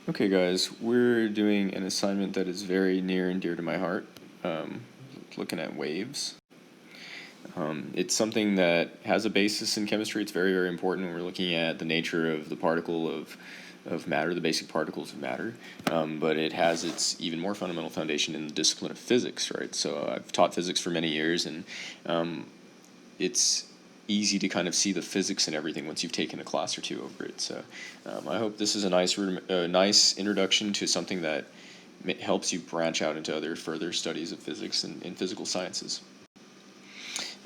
Okay guys, we're doing an assignment that is very near and dear to my heart, looking at waves. It's something that has a basis in chemistry. It's very, very important when we're looking at the nature of the particle of matter, the basic particles of matter, but it has its even more fundamental foundation in the discipline of physics, right? So I've taught physics for many years, and it's easy to kind of see the physics and everything once you've taken a class or two over it. So I hope this is a nice introduction to something that helps you branch out into other further studies of physics and physical sciences.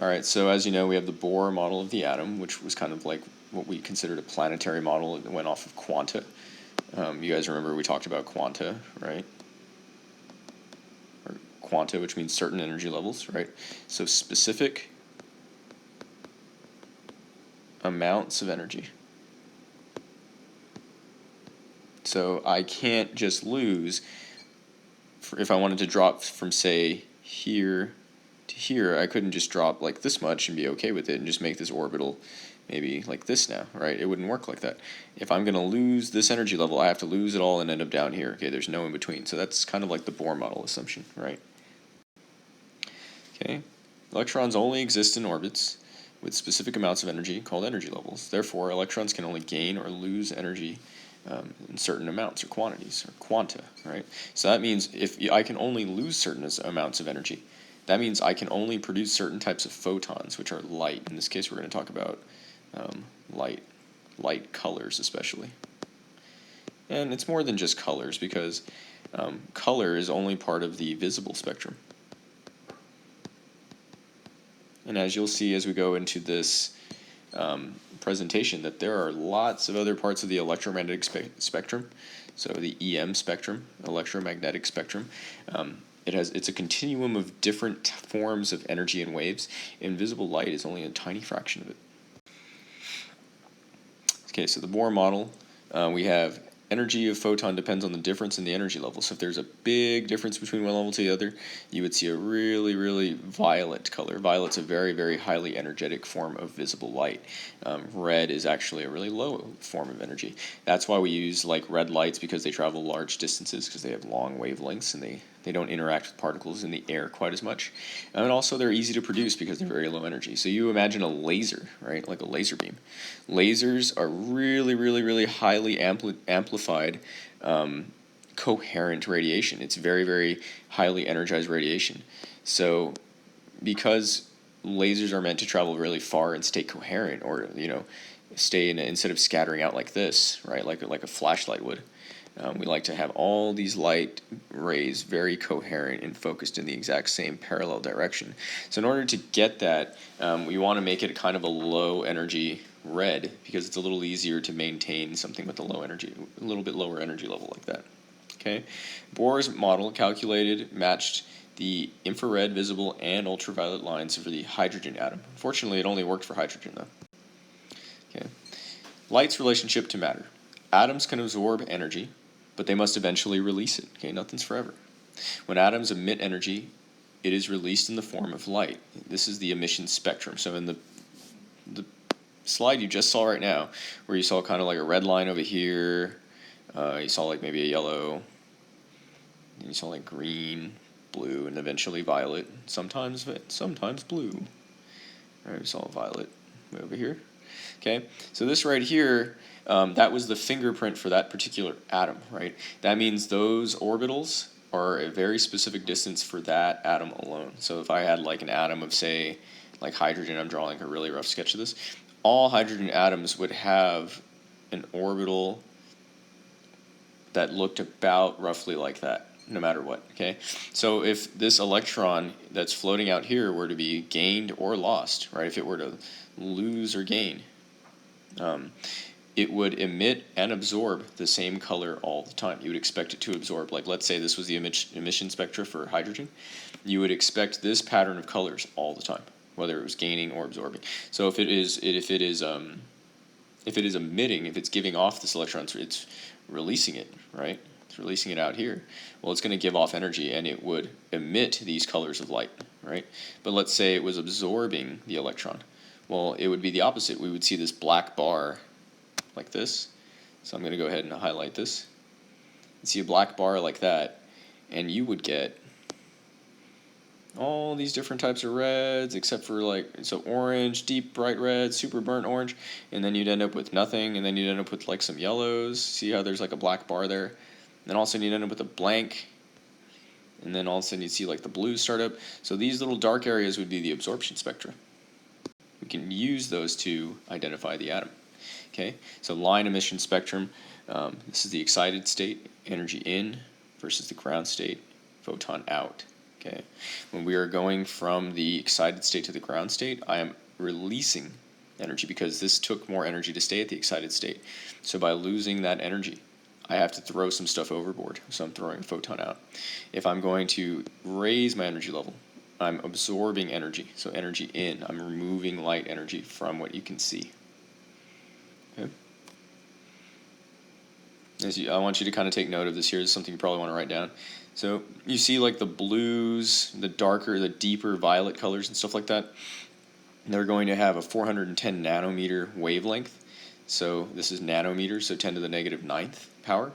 All right, so as you know, we have the Bohr model of the atom, which was kind of like what we considered a planetary model. It went off of quanta. You guys remember we talked about quanta, right? Or quanta, which means certain energy levels, right? So specific amounts of energy. So I can't just lose, if I wanted to drop from, say, here to here, I couldn't just drop like this much and be okay with it and just make this orbital maybe like this now, right? It wouldn't work like that. If I'm going to lose this energy level, I have to lose it all and end up down here. Okay, there's no in between. So that's kind of like the Bohr model assumption, right? Okay, electrons only exist in orbits with specific amounts of energy called energy levels. Therefore, electrons can only gain or lose energy in certain amounts or quantities or quanta, right? So that means if I can only lose certain amounts of energy, that means I can only produce certain types of photons, which are light. In this case, we're going to talk about light colors especially. And it's more than just colors, because color is only part of the visible spectrum. And as you'll see as we go into this presentation, that there are lots of other parts of the electromagnetic spectrum. So the EM spectrum, electromagnetic spectrum, it's a continuum of different forms of energy and waves. Invisible light is only a tiny fraction of it. Okay, so the Bohr model, we have energy of photon depends on the difference in the energy level. So if there's a big difference between one level to the other, you would see a really, really violet color. Violet's a very, very highly energetic form of visible light. Red is actually a really low form of energy. That's why we use like red lights, because they travel large distances, because they have long wavelengths and they don't interact with particles in the air quite as much. And also they're easy to produce because they're very low energy. So you imagine a laser, right, like a laser beam. Lasers are really, really, really highly amplified coherent radiation. It's very, very highly energized radiation. So because lasers are meant to travel really far and stay coherent, or stay instead of scattering out like this, right, like a flashlight would, we like to have all these light rays very coherent and focused in the exact same parallel direction. So in order to get that, we want to make it kind of a low energy red, because it's a little easier to maintain something with a little bit lower energy level like that. Okay, Bohr's model matched the infrared, visible, and ultraviolet lines for the hydrogen atom. Unfortunately, it only worked for hydrogen though. Okay, light's relationship to matter. Atoms can absorb energy, but they must eventually release it. Okay, nothing's forever. When atoms emit energy, it is released in the form of light. This is the emission spectrum. So in the slide you just saw right now, where you saw kind of like a red line over here, you saw like maybe a yellow, and you saw like green, blue, and eventually violet. Sometimes blue. All right, we saw violet over here. Okay, so this right here, that was the fingerprint for that particular atom, right? That means those orbitals are a very specific distance for that atom alone. So if I had like an atom of, say, like hydrogen, I'm drawing a really rough sketch of this, all hydrogen atoms would have an orbital that looked about roughly like that, no matter what, okay? So if this electron that's floating out here were to be gained or lost, right, if it were to lose or gain, it would emit and absorb the same color all the time. You would expect it to absorb, like let's say this was the emission spectra for hydrogen, you would expect this pattern of colors all the time, whether it was gaining or absorbing. So if it is emitting, if it's giving off this electron, it's releasing it, right? It's releasing it out here. Well, it's going to give off energy, and it would emit these colors of light, right? But let's say it was absorbing the electron. Well, it would be the opposite. We would see this black bar like this. So I'm going to go ahead and highlight this. see a black bar like that, and you would get all these different types of reds, except for like, so orange, deep bright red, super burnt orange, and then you'd end up with nothing, and then you'd end up with like some yellows. See how there's like a black bar there? And then all of a sudden you'd end up with a blank, and then all of a sudden you'd see like the blues start up. So these little dark areas would be the absorption spectra. We can use those to identify the atom. Okay, so line emission spectrum, this is the excited state, energy in, versus the ground state, photon out. Okay, when we are going from the excited state to the ground state, I am releasing energy because this took more energy to stay at the excited state. So by losing that energy, I have to throw some stuff overboard, so I'm throwing a photon out. If I'm going to raise my energy level, I'm absorbing energy, so energy in. I'm removing light energy from what you can see. Okay. I want you to kind of take note of this here. This is something you probably want to write down. So you see like the blues, the darker, the deeper violet colors and stuff like that. They're going to have a 410 nanometer wavelength. So this is nanometers, so 10 to the negative 9th power.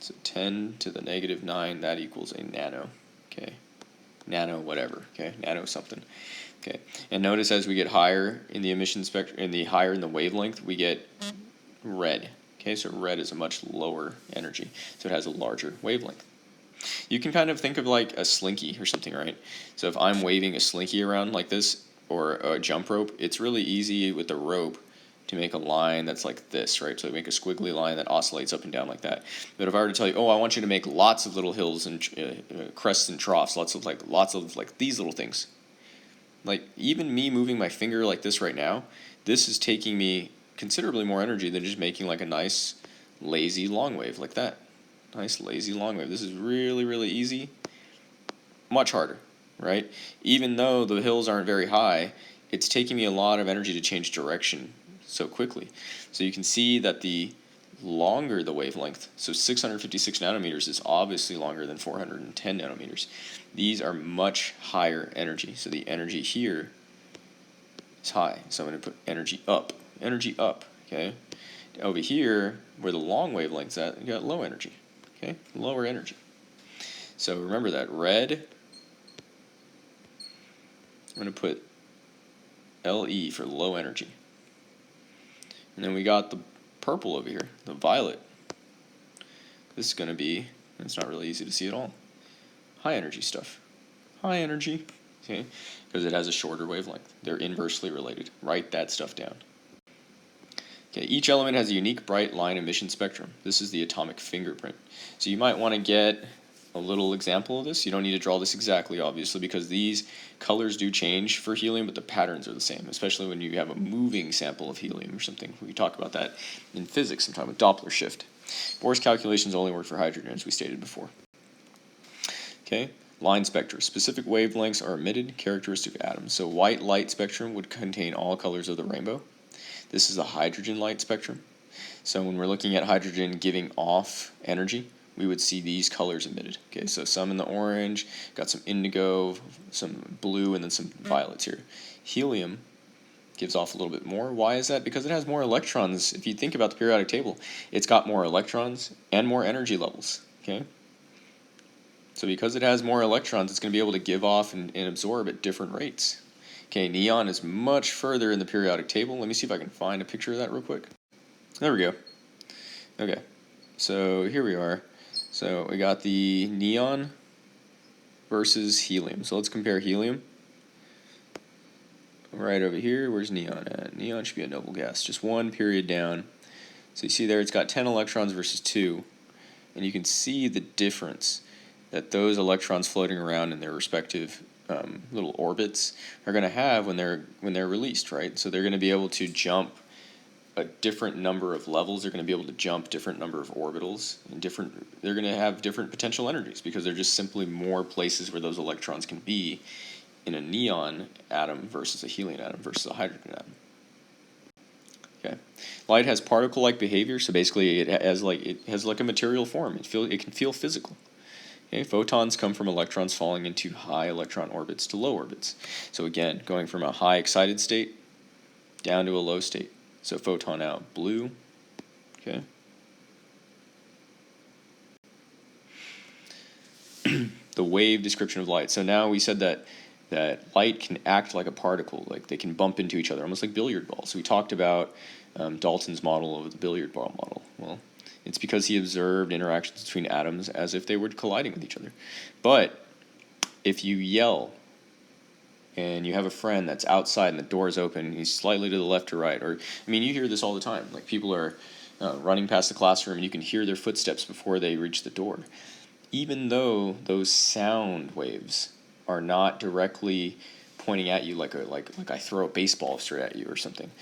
So 10 to the negative 9, that equals a nano. Okay, nano whatever. Okay, nano something. Okay, and notice as we get higher in the emission spectrum, higher in the wavelength, we get red. Okay, so red is a much lower energy, so it has a larger wavelength. You can kind of think of like a slinky or something, right? So if I'm waving a slinky around like this, or a jump rope, it's really easy with the rope to make a line that's like this, right? So make a squiggly line that oscillates up and down like that. But if I were to tell you, oh, I want you to make lots of little hills and crests and troughs, lots of like these little things. Like even me moving my finger like this right now, this is taking me considerably more energy than just making like a nice lazy long wave like that. Nice lazy long wave. This is really, really easy. Much harder, right? Even though the hills aren't very high, it's taking me a lot of energy to change direction so quickly. So you can see that the longer the wavelength, so 656 nanometers is obviously longer than 410 nanometers. These are much higher energy. So the energy here is high. So I'm going to put energy up, okay? Over here, where the long wavelength's at, you got low energy, okay? Lower energy. So remember that red, I'm going to put LE for low energy. And then we got the purple over here, the violet. This is going to be, it's not really easy to see at all, high energy stuff. High energy, okay, because it has a shorter wavelength. They're inversely related. Write that stuff down. Okay, each element has a unique bright line emission spectrum. This is the atomic fingerprint. So you might want to get a little example of this. You don't need to draw this exactly, obviously, because these colors do change for helium, but the patterns are the same, especially when you have a moving sample of helium or something. We talk about that in physics sometime with Doppler shift. Bohr's calculations only work for hydrogen, as we stated before. Okay, line spectra. Specific wavelengths are emitted, characteristic of atoms. So white light spectrum would contain all colors of the rainbow. This is the hydrogen light spectrum. So when we're looking at hydrogen giving off energy, we would see these colors emitted. Okay, so some in the orange, got some indigo, some blue, and then some violets here. Helium gives off a little bit more. Why is that? Because it has more electrons. If you think about the periodic table, it's got more electrons and more energy levels. Okay, so because it has more electrons, it's going to be able to give off and absorb at different rates. Okay, neon is much further in the periodic table. Let me see if I can find a picture of that real quick. There we go. Okay, so here we are. So we got the neon versus helium. So let's compare helium. Right over here, where's neon at? Neon should be a noble gas, just one period down. So you see there it's got 10 electrons versus 2. And you can see the difference that those electrons floating around in their respective little orbits are going to have when they're released, right? So they're going to be able to jump a different number of levels. They're going to be able to jump different number of orbitals, and they're going to have different potential energies because they're just simply more places where those electrons can be in a neon atom versus a helium atom versus a hydrogen atom. Okay, light has particle-like behavior, so basically it has like a material form. It can feel physical. Okay, photons come from electrons falling into high electron orbits to low orbits. So again, going from a high excited state down to a low state. So photon out, blue, Okay. The wave description of light. So now we said that light can act like a particle, like they can bump into each other, almost like billiard balls. We talked about Dalton's model of the billiard ball model. Well, it's because he observed interactions between atoms as if they were colliding with each other. But if you yell and you have a friend that's outside and the door is open and he's slightly to the left or right, or, I mean, you hear this all the time. Like people are running past the classroom and you can hear their footsteps before they reach the door. Even though those sound waves are not directly pointing at you like I throw a baseball straight at you or something,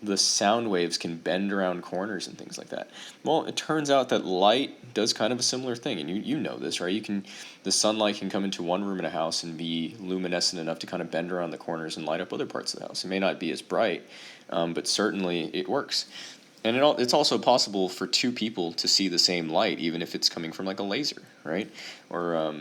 the sound waves can bend around corners and things like that. Well, it turns out that light does kind of a similar thing, and you know this, right? The sunlight can come into one room in a house and be luminescent enough to kind of bend around the corners and light up other parts of the house. It may not be as bright, but certainly it works. And it's also possible for two people to see the same light, even if it's coming from like a laser, right? Or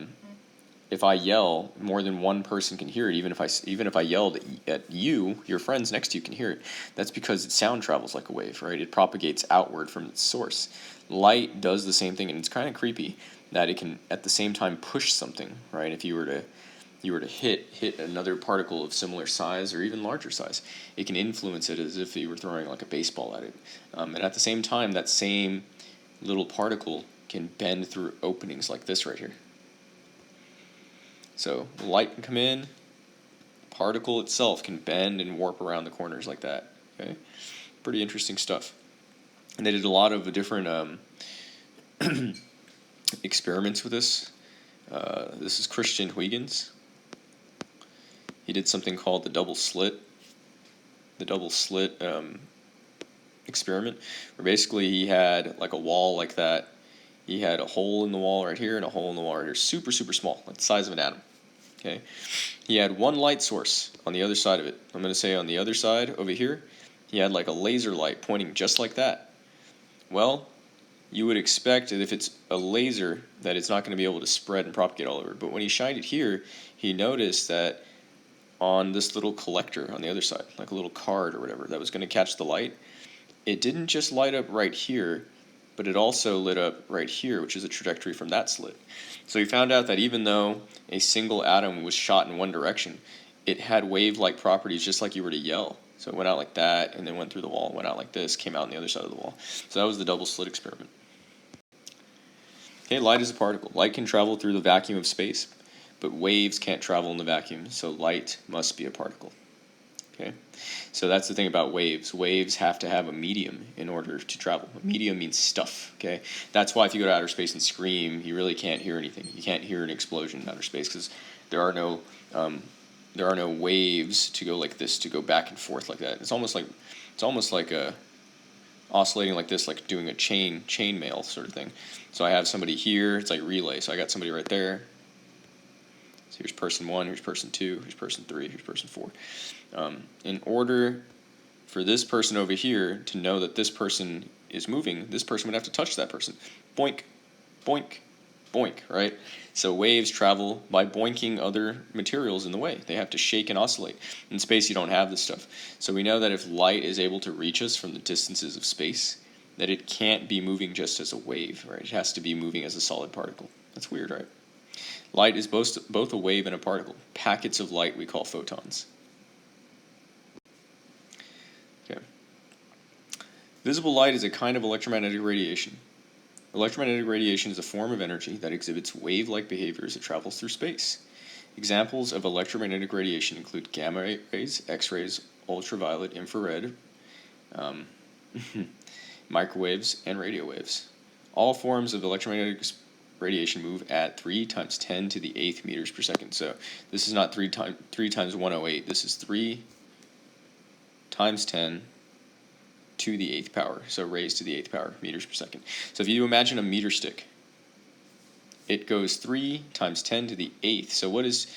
if I yell, more than one person can hear it. Even if I yelled at you, your friends next to you can hear it. That's because sound travels like a wave, right? It propagates outward from its source. Light does the same thing, and it's kind of creepy that it can at the same time push something, right? If you were to hit another particle of similar size or even larger size, it can influence it as if you were throwing like a baseball at it. And at the same time, that same little particle can bend through openings like this right here. So light can come in, particle itself can bend and warp around the corners like that. Okay, pretty interesting stuff. And they did a lot of different experiments with this. This is Christian Huygens. He did something called the double slit experiment, where basically he had like a wall like that. He had a hole in the wall right here and a hole in the wall right here, super, super small, like the size of an atom. Okay. He had one light source on the other side of it. I'm going to say on the other side over here, he had like a laser light pointing just like that. Well, you would expect that if it's a laser that it's not going to be able to spread and propagate all over. But when he shined it here, he noticed that on this little collector on the other side, like a little card or whatever that was going to catch the light, it didn't just light up right here, but it also lit up right here, which is a trajectory from that slit. So he found out that even though a single atom was shot in one direction, it had wave-like properties just like you were to yell. So it went out like that, and then went through the wall, went out like this, came out on the other side of the wall. So that was the double slit experiment. Okay, light is a particle. Light can travel through the vacuum of space, but waves can't travel in the vacuum, so light must be a particle. Okay, so that's the thing about waves. Waves have to have a medium in order to travel. A medium means stuff. Okay, that's why if you go to outer space and scream, you really can't hear anything. You can't hear an explosion in outer space because there are no waves to go like this, to go back and forth like that. It's almost like a oscillating like this, like doing a chain mail sort of thing. So I have somebody here. It's like relay. So I got somebody right there. So here's person 1, here's person 2, here's person 3, here's person 4. In order for this person over here to know that this person is moving, this person would have to touch that person. Boink, boink, boink, right? So waves travel by boinking other materials in the way. They have to shake and oscillate. In space, you don't have this stuff. So we know that if light is able to reach us from the distances of space, that it can't be moving just as a wave, right? It has to be moving as a solid particle. That's weird, right? Light is both a wave and a particle. Packets of light we call photons. Okay. Visible light is a kind of electromagnetic radiation. Electromagnetic radiation is a form of energy that exhibits wave-like behavior as it travels through space. Examples of electromagnetic radiation include gamma rays, X-rays, ultraviolet, infrared, microwaves, and radio waves. All forms of electromagnetic radiation move at 3 × 10⁸ meters per second. So this is not 3 times 108. This is 3 × 10 to the 8th power. So raised to the 8th power meters per second. So if you imagine a meter stick, it goes 3 × 10 to the 8th. So what is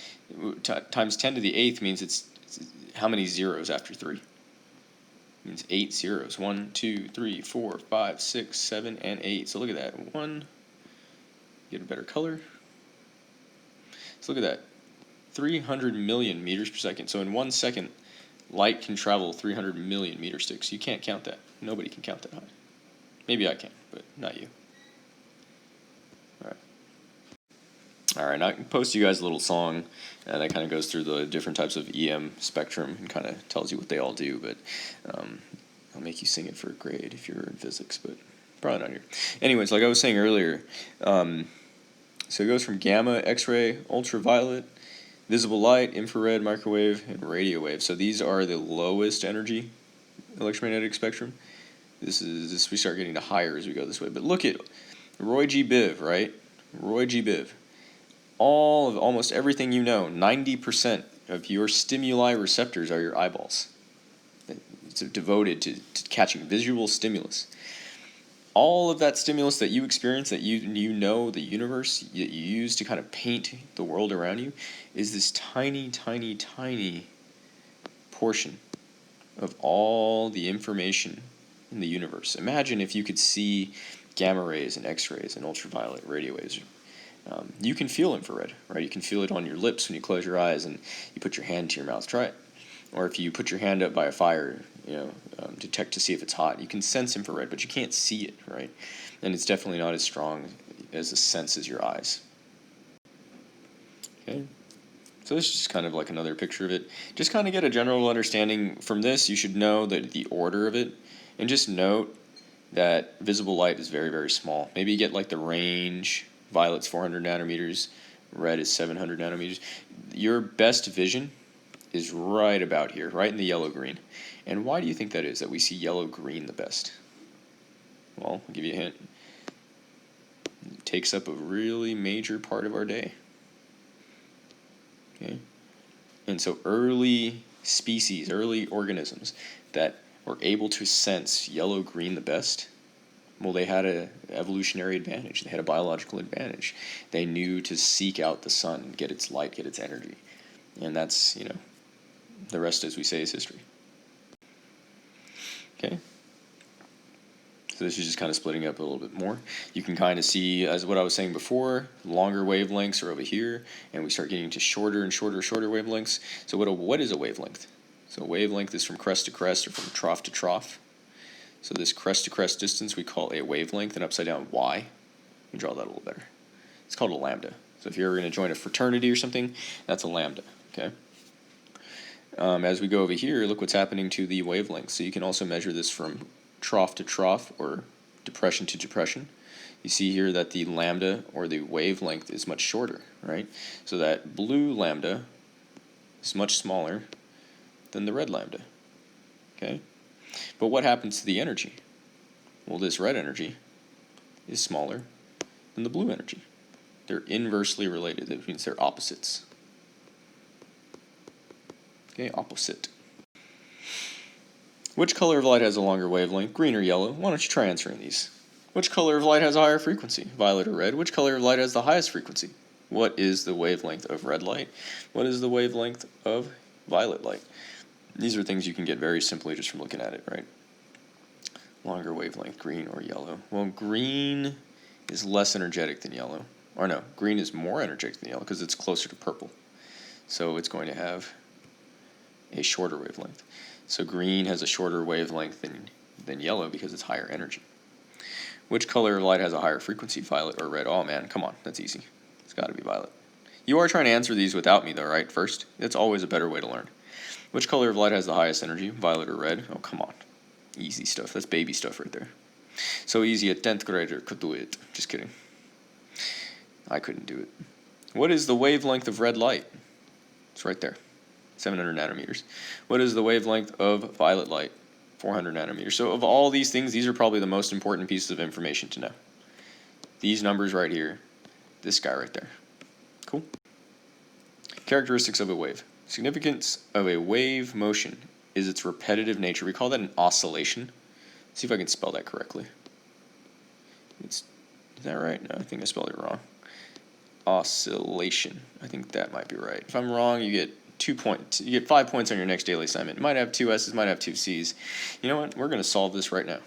times 10 to the 8th means it's how many zeros after 3? It means 8 zeros. 1, 2, 3, 4, 5, 6, 7, and 8. So look at that. 1. Get a better color. So look at that. 300 million meters per second. So in 1 second, light can travel 300 million meter sticks. You can't count that. Nobody can count that high. Maybe I can, but not you. Alright, I can post you guys a little song that kind of goes through the different types of EM spectrum and kind of tells you what they all do, but I'll make you sing it for a grade if you're in physics, but probably not here. Anyways, like I was saying earlier, so it goes from gamma, X-ray, ultraviolet, visible light, infrared, microwave, and radio wave. So these are the lowest energy electromagnetic spectrum. We start getting to higher as we go this way. But look at Roy G. Biv, right? Roy G. Biv. Almost everything you know, 90% of your stimuli receptors are your eyeballs. It's devoted to catching visual stimulus. All of that stimulus that you experience, that you know, the universe that you use to kind of paint the world around you, is this tiny, tiny, tiny portion of all the information in the universe. Imagine if you could see gamma rays and X-rays and ultraviolet radio waves. You can feel infrared, right? You can feel it on your lips when you close your eyes and you put your hand to your mouth. Try it. Or if you put your hand up by a fire, detect to see if it's hot. You can sense infrared, but you can't see it, right? And it's definitely not as strong as a sense as your eyes. Okay. So this is just kind of like another picture of it. Just kind of get a general understanding from this. You should know that the order of it, and just note that visible light is very, very small. Maybe you get like the range. Violet's 400 nanometers, red is 700 nanometers. Your best vision is right about here, right in the yellow-green. And why do you think that is, that we see yellow-green the best? Well, I'll give you a hint. It takes up a really major part of our day. Okay? And so early species, early organisms that were able to sense yellow-green the best, well, they had an evolutionary advantage. They had a biological advantage. They knew to seek out the sun, get its light, get its energy. And that's, the rest, as we say, is history. Okay? So this is just kind of splitting up a little bit more. You can kind of see, as what I was saying before, longer wavelengths are over here, and we start getting to shorter and shorter wavelengths. So what is a wavelength? So a wavelength is from crest to crest or from trough to trough. So this crest-to-crest distance we call a wavelength, and upside down y. Let me draw that a little better. It's called a lambda. So if you're ever going to join a fraternity or something, that's a lambda. Okay. As we go over here, look what's happening to the wavelength. So you can also measure this from trough to trough or depression to depression. You see here that the lambda or the wavelength is much shorter, right? So that blue lambda is much smaller than the red lambda. Okay. But what happens to the energy? Well, this red energy is smaller than the blue energy. They're inversely related. That means they're opposites. Okay, opposite. Which color of light has a longer wavelength, green or yellow? Why don't you try answering these? Which color of light has a higher frequency, violet or red? Which color of light has the highest frequency? What is the wavelength of red light? What is the wavelength of violet light? These are things you can get very simply just from looking at it, right? Longer wavelength, green or yellow. Well, green is less energetic than yellow. Or no, green is more energetic than yellow because it's closer to purple. So it's going to have a shorter wavelength. So green has a shorter wavelength than yellow because it's higher energy. Which color of light has a higher frequency, violet or red? Oh man, come on, that's easy. It's got to be violet. You are trying to answer these without me though, right? First, it's always a better way to learn. Which color of light has the highest energy, violet or red? Oh, come on. Easy stuff. That's baby stuff right there. So easy a 10th grader could do it. Just kidding. I couldn't do it. What is the wavelength of red light? It's right there. 700 nanometers. What is the wavelength of violet light? 400 nanometers. So of all these things, these are probably the most important pieces of information to know. These numbers right here. This guy right there. Cool. Characteristics of a wave. Significance of a wave motion is its repetitive nature. We call that an oscillation. Let's see if I can spell that correctly. Is that right? No, I think I spelled it wrong. Oscillation. I think that might be right. If I'm wrong, you get 2 points. You get 5 points on your next daily assignment. It might have 2 S's, might have 2 C's. You know what? We're going to solve this right now.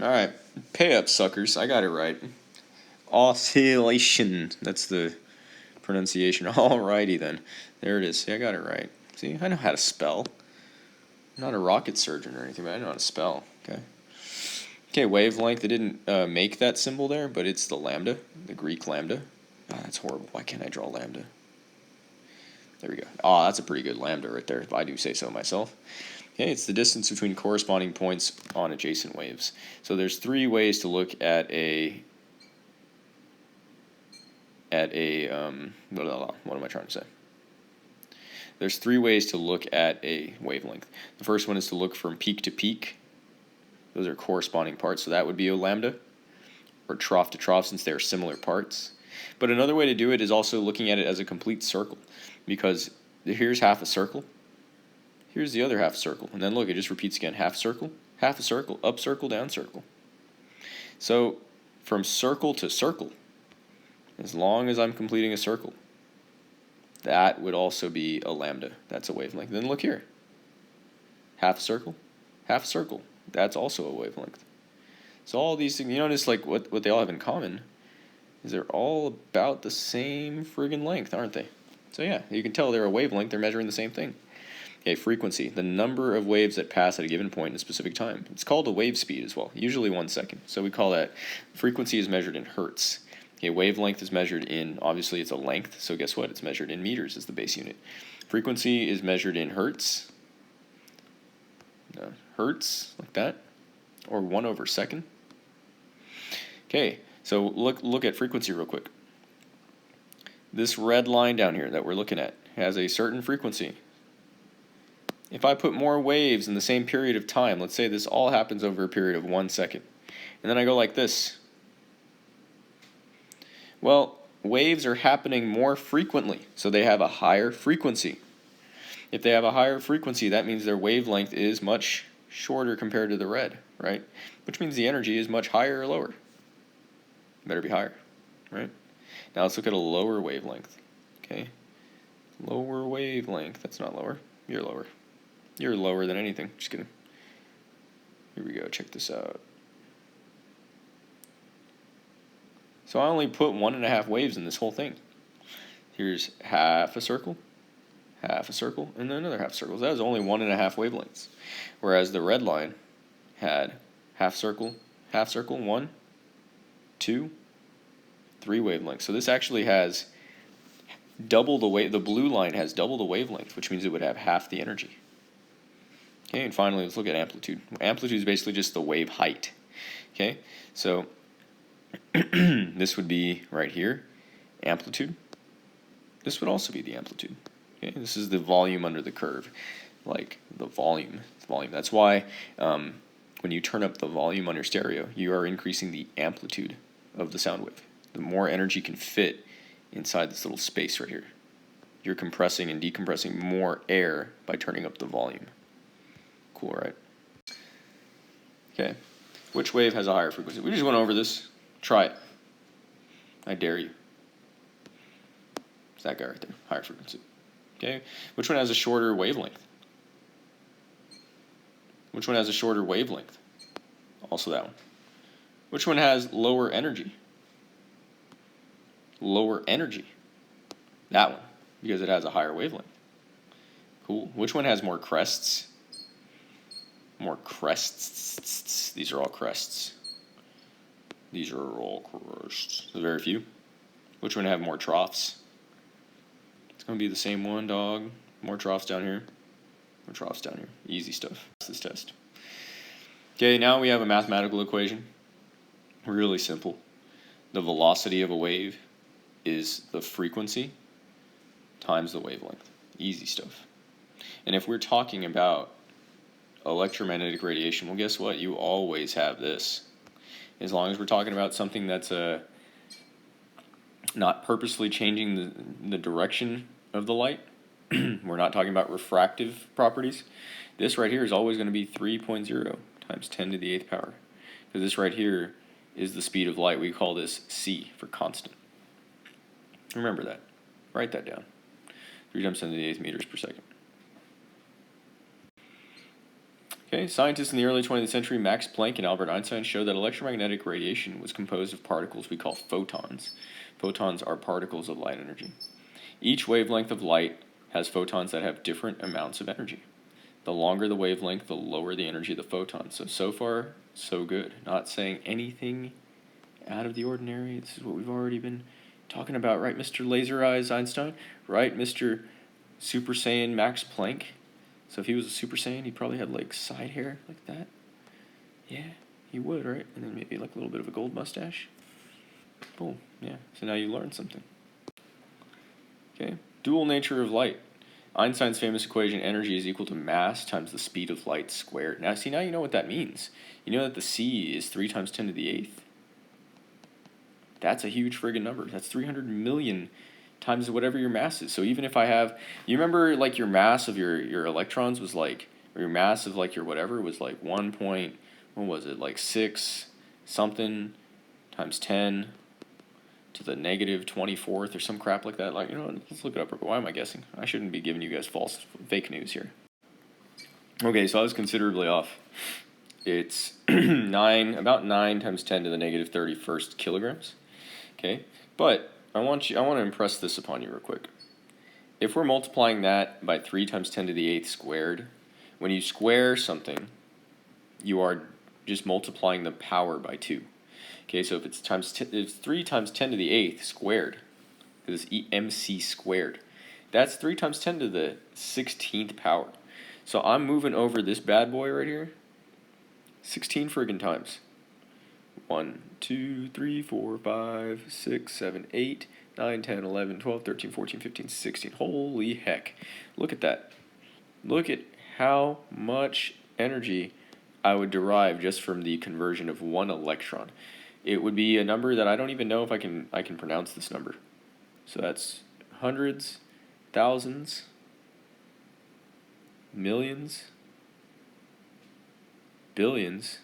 All right. Pay up, suckers. I got it right. Oscillation. That's the pronunciation. Alrighty then. There it is. See, I got it right. See, I know how to spell. I'm not a rocket surgeon or anything, but I know how to spell. Okay. Okay, wavelength, they didn't make that symbol there, but it's the lambda, the Greek lambda. Oh, that's horrible. Why can't I draw lambda? There we go. Oh, that's a pretty good lambda right there, if I do say so myself. Okay, it's the distance between corresponding points on adjacent waves. So there's three ways to look at a what am I trying to say? There's three ways to look at a wavelength. The first one is to look from peak to peak. Those are corresponding parts, so that would be a lambda, or trough to trough, since they are similar parts. But another way to do it is also looking at it as a complete circle, because here's half a circle, here's the other half circle, and then look, it just repeats again, half a circle, up circle, down circle. So from circle to circle, as long as I'm completing a circle, that would also be a lambda. That's a wavelength. Then look here, half a circle, that's also a wavelength. So all these things, you notice like what they all have in common is they're all about the same friggin' length, aren't they? So yeah, you can tell they're a wavelength, they're measuring the same thing. Okay, frequency, the number of waves that pass at a given point in a specific time. It's called a wave speed as well, usually 1 second. So we call that, frequency is measured in hertz. Okay, wavelength is measured in, obviously it's a length, so guess what? It's measured in meters as the base unit. Frequency is measured in hertz. Hertz, like that, or 1/second. Okay, so look at frequency real quick. This red line down here that we're looking at has a certain frequency. If I put more waves in the same period of time, let's say this all happens over a period of 1 second, and then I go like this. Well, waves are happening more frequently, so they have a higher frequency. If they have a higher frequency, that means their wavelength is much shorter compared to the red, right? Which means the energy is much higher or lower. Better be higher, right? Now let's look at a lower wavelength, okay? Lower wavelength, that's not lower, you're lower. You're lower than anything, just kidding. Here we go, check this out. So I only put 1.5 waves in this whole thing. Here's half a circle, and then another half circle. So that was only 1.5 wavelengths. Whereas the red line had half circle, 1, 2, 3 wavelengths. So this actually has double the wave. The blue line has double the wavelength, which means it would have half the energy. Okay, and finally, let's look at amplitude. Amplitude is basically just the wave height. Okay, so this would be right here, amplitude. This would also be the amplitude. Okay, this is the volume under the curve, like the volume. That's why when you turn up the volume on your stereo, you are increasing the amplitude of the sound wave. The more energy can fit inside this little space right here. You're compressing and decompressing more air by turning up the volume. Cool, right? Okay, which wave has a higher frequency? We just went over this. Try it. I dare you. It's that guy right there, higher frequency. Okay, which one has a shorter wavelength? Which one has a shorter wavelength? Also that one. Which one has lower energy? Lower energy. That one, because it has a higher wavelength. Cool. Which one has more crests? More crests. These are all crests. These are all crests. So very few. Which one have more troughs? It's going to be the same one, dog. More troughs down here. More troughs down here. Easy stuff. This test. Okay, now we have a mathematical equation. Really simple. The velocity of a wave is the frequency times the wavelength. Easy stuff. And if we're talking about electromagnetic radiation, well, guess what? You always have this. As long as we're talking about something that's not purposely changing the direction of the light, we're not talking about refractive properties, this right here is always going to be 3.0 times 10 to the 8th power. Because this right here is the speed of light. We call this c for constant. Remember that. Write that down. 3 times 10 to the 8th meters per second. Okay, scientists in the early 20th century, Max Planck and Albert Einstein, showed that electromagnetic radiation was composed of particles we call photons. Photons are particles of light energy. Each wavelength of light has photons that have different amounts of energy. The longer the wavelength, the lower the energy of the photon. So far, so good. Not saying anything out of the ordinary. This is what we've already been talking about, right, Mr. Laser Eyes Einstein? Right, Mr. Super Saiyan Max Planck? So if he was a Super Saiyan, he'd probably have like side hair like that. Yeah, he would, right? And then maybe like a little bit of a gold mustache. Boom, yeah. So now you learned something. Okay, dual nature of light. Einstein's famous equation, energy is equal to mass times the speed of light squared. Now, see, now you know what that means. You know that the C is 3 times 10 to the 8th. That's a huge friggin' number. That's 300 million times whatever your mass is. So even if I have, you remember like your mass of your electrons was like, or your mass of like your whatever was like 1 point, what was it, like 6 something times 10 to the negative 24th or some crap like that. Like, you know, let's look it up. Why am I guessing? I shouldn't be giving you guys fake news here. Okay, so I was considerably off. It's about 9 times 10 to the negative 31st kilograms. Okay, but I want to impress this upon you real quick. If we're multiplying that by 3 times 10 to the 8th squared, when you square something, you are just multiplying the power by 2. Okay, so if it's it's 3 times 10 to the 8th squared, because it's MC squared, that's 3 times 10 to the 16th power. So I'm moving over this bad boy right here 16 friggin' times. 1, 2, 3, 4, 5, 6, 7, 8, 9, 10, 11, 12, 13, 14, 15, 16. Holy heck. Look at that. Look at how much energy I would derive just from the conversion of 1 electron. It would be a number that I don't even know if I can pronounce this number. So that's hundreds, thousands, millions, billions,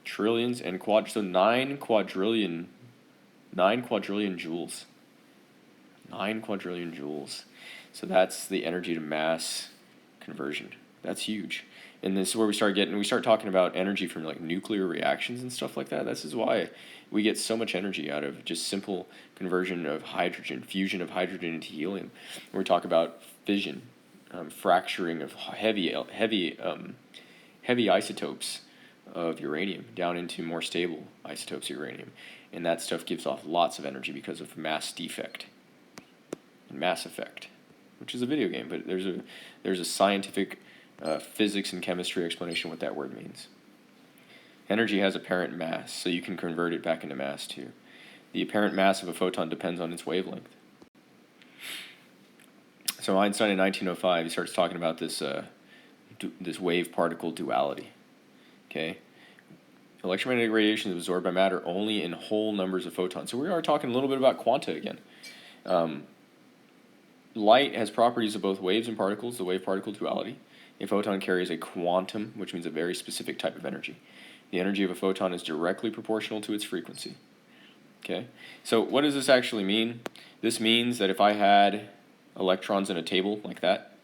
trillions, and so 9 quadrillion joules. 9 quadrillion joules. So that's the energy to mass conversion. That's huge. And this is where we start talking about energy from like nuclear reactions and stuff like that. This is why we get so much energy out of just simple conversion of hydrogen, fusion of hydrogen into helium. And we talk about fission, fracturing of heavy isotopes of uranium down into more stable isotopes of uranium. And that stuff gives off lots of energy because of mass defect and mass effect, which is a video game, but there's a scientific physics and chemistry explanation what that word means. Energy has apparent mass, so you can convert it back into mass too. The apparent mass of a photon depends on its wavelength. So Einstein in 1905, he starts talking about this wave-particle duality. Okay, electromagnetic radiation is absorbed by matter only in whole numbers of photons. So we are talking a little bit about quanta again. Light has properties of both waves and particles, the wave-particle duality. A photon carries a quantum, which means a very specific type of energy. The energy of a photon is directly proportional to its frequency. Okay, so what does this actually mean? This means that if I had electrons in a table like that,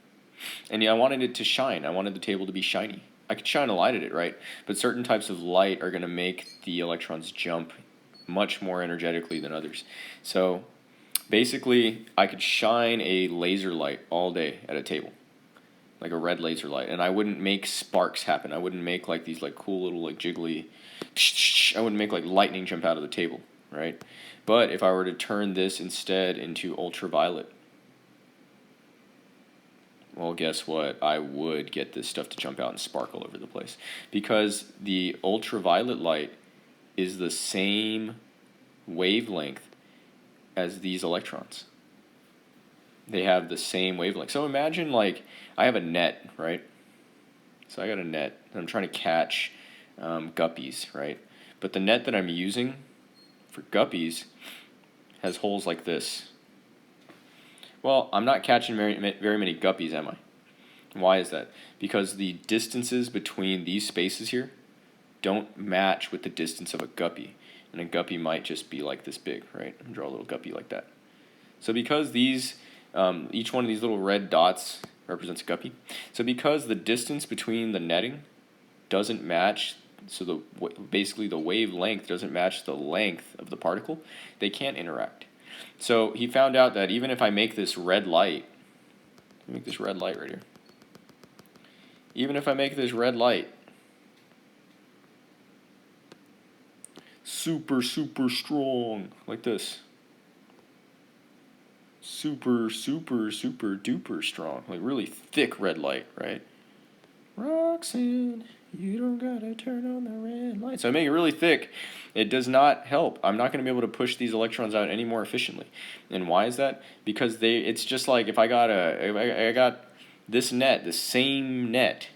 and I wanted it to shine, I wanted the table to be shiny, I could shine a light at it, right? But certain types of light are going to make the electrons jump much more energetically than others. So basically, I could shine a laser light all day at a table, like a red laser light, and I wouldn't make sparks happen. I wouldn't make like these like cool little like jiggly, I wouldn't make like lightning jump out of the table, right? But if I were to turn this instead into ultraviolet, well, guess what? I would get this stuff to jump out and sparkle over the place, because the ultraviolet light is the same wavelength as these electrons. They have the same wavelength. So imagine like I have a net, right? So I got a net and I'm trying to catch guppies, right? But the net that I'm using for guppies has holes like this. Well, I'm not catching very many guppies, am I? Why is that? Because the distances between these spaces here don't match with the distance of a guppy. And a guppy might just be like this big, right? I'm gonna draw a little guppy like that. So because these, each one of these little red dots represents a guppy, so because the distance between the netting doesn't match, so basically the wavelength doesn't match the length of the particle, they can't interact. So he found out that even if I make this red light Let me make this red light right here. Even if I make this red light super, super strong, like this. Super, super, super duper strong. Like really thick red light, right? Roxanne, you don't gotta turn on the red light. So I make it really thick. It does not help. I'm not going to be able to push these electrons out any more efficiently. And why is that? Because it's just like if I got this net, the same net,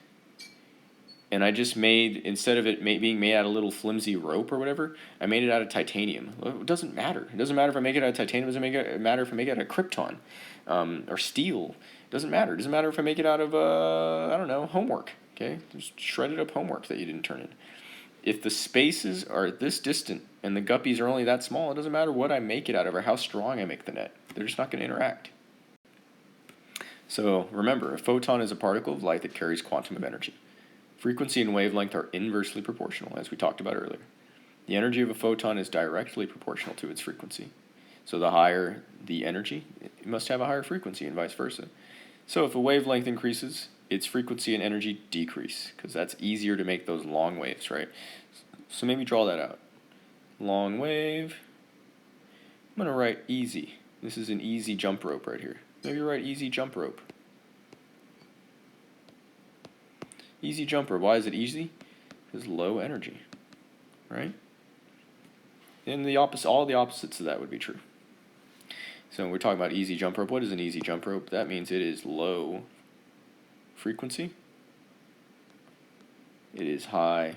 and I just made, instead of it being made out of little flimsy rope or whatever, I made it out of titanium. Well, it doesn't matter. It doesn't matter if I make it out of titanium. It doesn't matter if I make it out of krypton or steel. It doesn't matter. It doesn't matter if I make it out of, I don't know, homework. Okay? Just shredded up homework that you didn't turn in. If the spaces are this distant and the guppies are only that small, it doesn't matter what I make it out of or how strong I make the net. They're just not going to interact. So remember, a photon is a particle of light that carries quantum of energy. Frequency and wavelength are inversely proportional, as we talked about earlier. The energy of a photon is directly proportional to its frequency. So the higher the energy, it must have a higher frequency, and vice versa. So if a wavelength increases, its frequency and energy decrease, because that's easier to make those long waves, right? So maybe draw that out. Long wave. I'm going to write easy. This is an easy jump rope right here. Maybe write easy jump rope. Easy jump rope. Why is it easy? Because low energy, right? And the opposite, all the opposites of that would be true. So when we're talking about easy jump rope, what is an easy jump rope? That means it is low frequency. It is high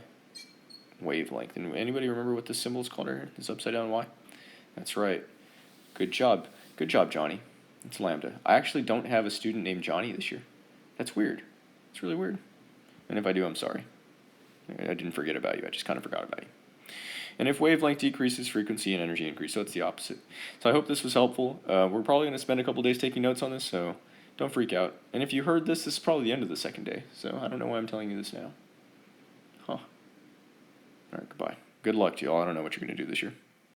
wavelength. And anybody remember what this symbol is called here? This upside down Y? That's right. Good job. Good job, Johnny. It's lambda. I actually don't have a student named Johnny this year. That's weird. It's really weird. And if I do, I'm sorry. I didn't forget about you. I just kind of forgot about you. And if wavelength decreases, frequency and energy increase. So it's the opposite. So I hope this was helpful. We're probably going to spend a couple days taking notes on this, so don't freak out. And if you heard this, this is probably the end of the second day. So I don't know why I'm telling you this now. Huh. All right, goodbye. Good luck to you all. I don't know what you're going to do this year.